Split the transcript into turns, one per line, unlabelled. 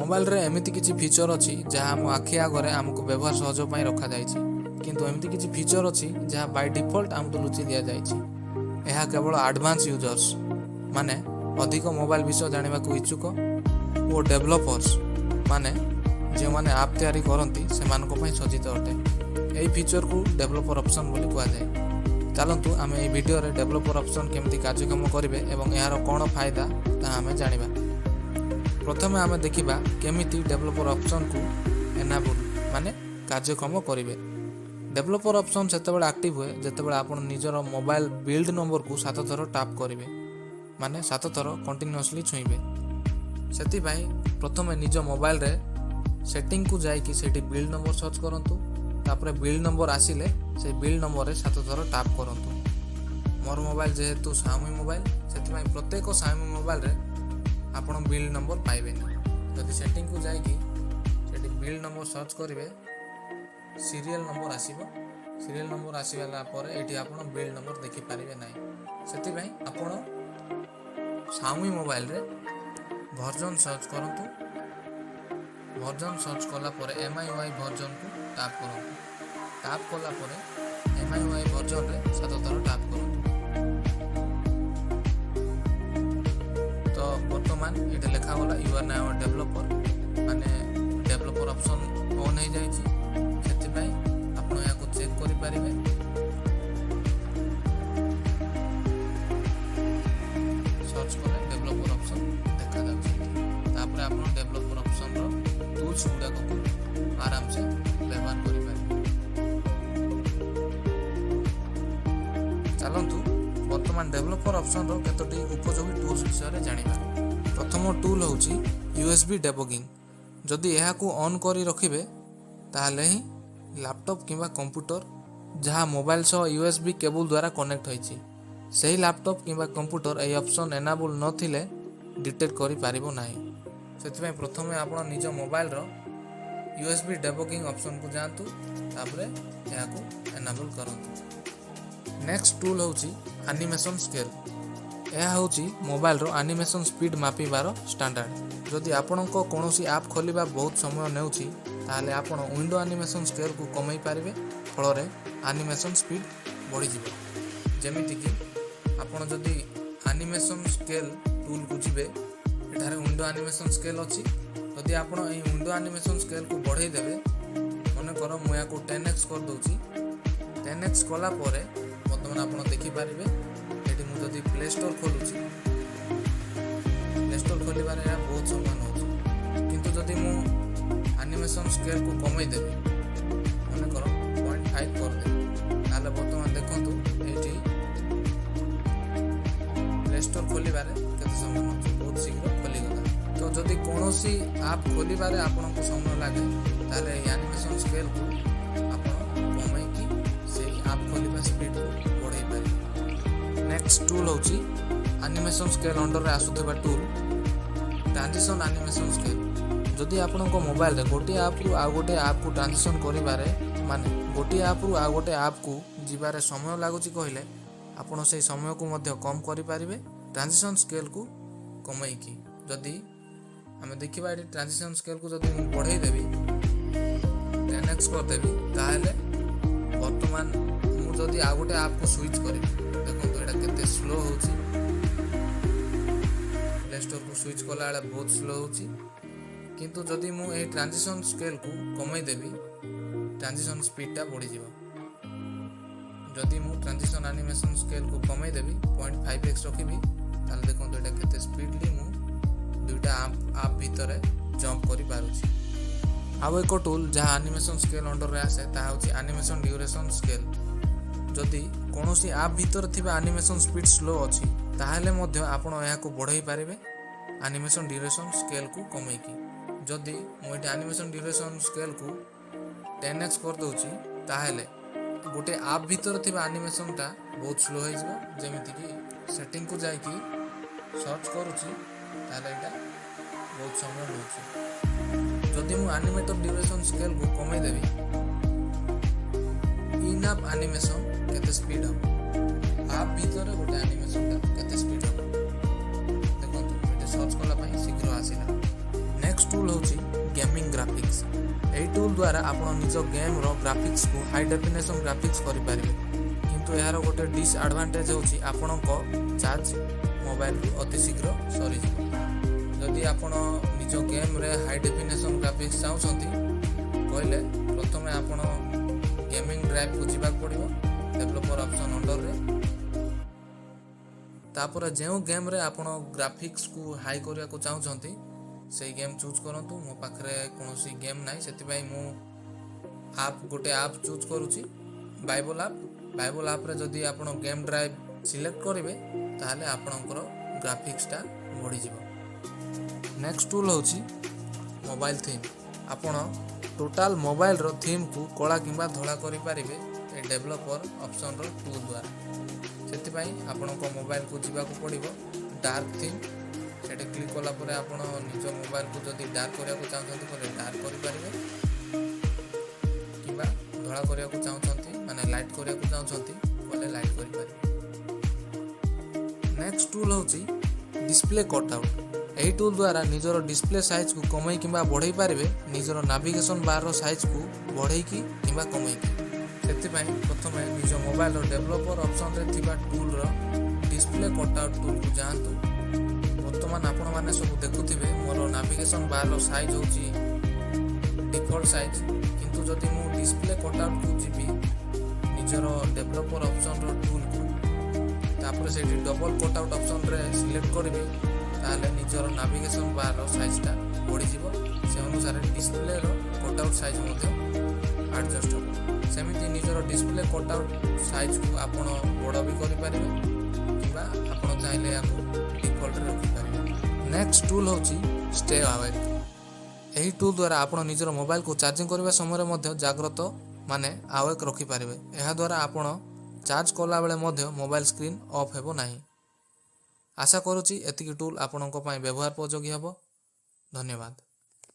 Mobile रे एमिति किछि फीचर अछि जहाँ आम आखि आगे आमको व्यवहार सहज पाई रखा जाइछि किंतु एमिति किछि फीचर अछि जहाँ बाय डिफॉल्ट आमको लुचि दिया जाइछि। यह केवल एडवांस यूजर्स माने अधिक मोबाइल विषय जानवा को इच्छुक और डेवलपर्स माने जो माने आप तैयारी करती से सज्जित अटे। यही फीचर को डेवलपर ऑप्शन बोली कहा जाए। चलतु आम ये वीडियो रे डेवलपर ऑप्शन केमती कार्यक्रम करेंगे और यार कौन फायदा ता आम जानिबा। प्रथम आम देखा केमिति डेवलपर ऑप्शन को एनाबल माने कार्यक्रम करेंगे। डेवलपर ऑप्शन सेतेबेले एक्टिव हुए जेतेबेले आपण निजर मोबाइल बिल्ड नंबर को 7 थर टैप करेंगे माने 7 थर कंटिन्यूअसली छुईबे। सेति भाई प्रथम निज मोबाइल रे सेटिंग को जाइकी सेठी बिल्ड नंबर सर्च करंतु तापरे बिल्ड नंबर आसिले से बिल्ड नंबर रे 7 थर टैप करंतु। मोर मोबाइल जेहेतु Xiaomi मोबाइल सेति भाई प्रत्येक Xiaomi मोबाइल रे आपण बिल्ड नंबर पाइबे। जदि सेटिंग को जाइकी सेठी बिल्ड नंबर सर्च करिवे सीरियल नंबर आसीबो। सीरियल नंबर आसीगला पर एठी आपण बिल्ड नंबर देखि पारिबे नाही। सेति भाई आपण Xiaomi मोबाइल रे वर्जन सर्च करंतु। वर्जन सर्च कला पर MIUI वर्जन को टैप करंतु। टैप कला पर MIUI वर्जन रे 7 थर टैप करंतु। तो वर्तमान ये लिखा गला यू आर नाउ डेवलपर माने डेवलपर ऑप्शन ऑन हो जाइछि। सेति भाई आपण या को चेक करि पारिबे। सर्च कले डेवलपर ऑप्शन देखा जाउछि। तापर आपण डेवलपर ऑप्शन रो टूल्स गुडा को आराम से व्यवहार करि पारिबे। चलंतु वर्तमान डेवलपर ऑप्शन रो केतोटी उपयोगी टूल्स विषय रे जानिबा। प्रथम टूल होउछि USB डेबगिंग। जदि यह को ऑन करी रखिबे ताहले ही लैपटॉप किंबा कंप्यूटर जहाँ मोबाइल सह USB केबल द्वारा कनेक्ट होइछि सही लैपटॉप किंबा कंप्यूटर ए ऑप्शन एनाबल नथिले डिटेक्ट करि पारिबो नाही। सेतिबे प्रथमे आपण निज मोबाइल रो USB डेबगिंग ऑप्शन को जांतु तापरे या को एनाबल करंतु। नेक्स्ट टूल होउछि एनिमेशन स्केल। यह होउछि मोबाइल रो एनिमेशन स्पीड मापिबार स्टैंडर्ड। जदि आपणको कोनोसी ऐप खोलिबा बहुत समय नेउछि ताहले आपण विंडो एनिमेशन स्केल को कमाई पारिबे। फल एनिमेशन स्पीड बढ़ी जिवो। जेमिति कि आपण जदि एनिमेशन स्केल टूल को जिबे एठारे विंडो एनिमेशन स्केल अछि। जदि आपण ए विंडो एनिमेशन स्केल को बढ़ाई देबे मने करो मु या को 10x कर दोछि। 10x कला परे वर्तमान आपण देखि पारिबे एठी मु जदि प्ले स्टोर खोलुछि प्ले स्टोर खोलिबारे या बहुत समय नउछि किंतु जदि मु एनिमेशन स्केल को कमाई देबे मने करो 0.5 कर दे ताले वर्तमान देखंतु एठी प्ले स्टोर खोलिबारे केते समय नउछि बहुत शीघ्र खोली गला। तो जदि कोनोसी ऐप खोलिबारे आपनको समय लागे ताले एनिमेशन स्केल को आपण कमाई की सेही ऐप खोलिबा स्पीड को बढ़ाई पारे। नेक्स्ट टूल होछि एनिमेशन स्केल अंडर रे आसुथिबा टूल ट्रांजिशन एनिमेशन स्केल। जदि आपनको मोबाइल रे गोटे ऐप रु आ गोटे ऐप को ट्रांजिशन करिबारे माने गोटे ऐप रु आ गोटे ऐप को जिबारे समय लागुची कहले आपण से समय को मध्य कम करि पारिबे ट्रांजिशन स्केल को कमाई की। जदि हमें देखिबा एटी ट्रांजिशन स्केल को जदि मु बढ़ाई देबी 10x कर देबी ताहले वर्तमान मु जदि आ गोटे ऐप को स्विच करिबी देखो तो एटा केते स्लो होची। प्ले स्टोर को स्विच कला वाला बहुत स्लो होची किंतु जदि मु ए ट्रांजिशन स्केल को कमाई देबी ट्रांजिशन स्पीड टा बढ़ी जिवो। जदि मु ट्रांजिशन एनिमेशन स्केल को कमाई देबी 0.5x रखिबी ताले देखो तो एटा केते स्पीडली मु दुईटा आप भीतर जंप करि पारुछि। आउ एक टूल जहाँ एनिमेशन स्केल अंडर रे आसे ता होछि एनिमेशन ड्यूरेशन स्केल। जदि कोनोसी ऐप भीतर थिबा एनिमेशन स्पीड स्लो अछि ताहले मध्य आपण या को बढ़ाई पारिबे एनिमेशन ड्यूरेशन स्केल को कमाई की। जदि मु एटा एनिमेशन ड्यूरेशन स्केल को 10x कर दोछि ताहले गोटे ऐप भीतर थिबा एनिमेशन टा बहुत स्लो हो जिवो। जेमिति कि सेटिंग को जाई कि सर्च करूछि ताले एटा बहुत समय लउछि। जदि मु एनिमेटेड ड्यूरेशन स्केल को कमाई देबी इन ऐप एनिमेशन केते स्पीड हो ऐप भीतर गोटे एनिमेशन टा केते स्पीड हो देखो सर्च कला शीघ्र आसिला। नेक्स्ट टूल होची द्वारा आपण निज गेम रो ग्राफिक्स को हाई डेफिनेशन ग्राफिक्स करि पारिबे किंतु यार गोटे डिसएडवांटेज होची आपणको चार्ज मोबाइल को अति शीघ्र सरी जदि आपण निज गेम रे हाई डेफिनेशन ग्राफिक्स चाहउछंती कहले प्रथमे आपण गेमिंग ड्राइव को जीवा पड़िबो डेवलपर ऑप्शन अंडर रे तापर जो गेम रे आपण ग्राफिक्स को हाई करिया को चाहउछंती से गेम चूज करंतु मो पाखरे कोनोसी गेम नाही सेति मु आप गोटे आप चूज करूची बाइबल आप रे जदि आपण गेम ड्राइव सिलेक्ट करिवे ताहले आपणकर ग्राफिक्स टा बढ़ी जिवो। नेक्स्ट टूल होची मोबाइल थीम आपण टोटल मोबाइल रो थीम को कला किंबा धड़ा करि पारिबे ए डेवलपर ऑप्शन रो टूल द्वारा सेति आपणको मोबाइल को जीवा को पड़िबो डार्क थीम सेटे क्लिक कला परे आपण निज मोबाइल को जदि डार्क करिया को चाहछंती परे डार्क करि पारिबे किंबा धड़ा करिया को चाहछंती माने लाइट करिया को चाहछंती बोले लाइट करि पारिबे। नेक्स्ट टूल होची डिस्प्ले कटआउट एही टूल द्वारा निजर डिस्प्ले साइज को कमई किंबा बढ़ाई पारिबे निजर नेविगेशन बार रो साइज को बढ़ाई की किंबा कमई की सेति प्रथमे निज मोबाइल रो डेवलपर ऑप्शन रे थिबा टूल रो डिस्प्ले कटआउट टूल को जानतु। वर्तमान आपण माने सब देखुथिबे मोर नेविगेशन बार रो साइज होची डिफॉल्ट साइज किंतु जदि मु डिस्प्ले कटआउट को जीबी निजर डेवलपर ऑप्शन रो टूल को तापर से डबल कटआउट ऑप्शन रे सिलेक्ट करबे ताले निजर नेविगेशन बार रो साइज टा बढ़ी जिवो से अनुसार डिस्प्ले रो कटआउट साइज मध्ये एडजस्ट हो सेमिति निजर डिस्प्ले कटआउट साइज को आपण बड़ भी करि पारिबे किबा आपण चाहिले याको डिफॉल्ट रे रखि पारिबे। नेक्स्ट टूल होची स्टे अवेक एही टूल द्वारा आपण निजर मोबाइल को चार्जिंग करबा समय मध्ये जागृत माने अवेक रखि पारिबे एहा द्वारा आपण चार्ज कला बेले मध्ये मोबाइल स्क्रीन ऑफ हेबो नाही। आशा करूची एतिकी टूल आपणको पाई व्यवहार उपयोगी हेबो। धन्यवाद।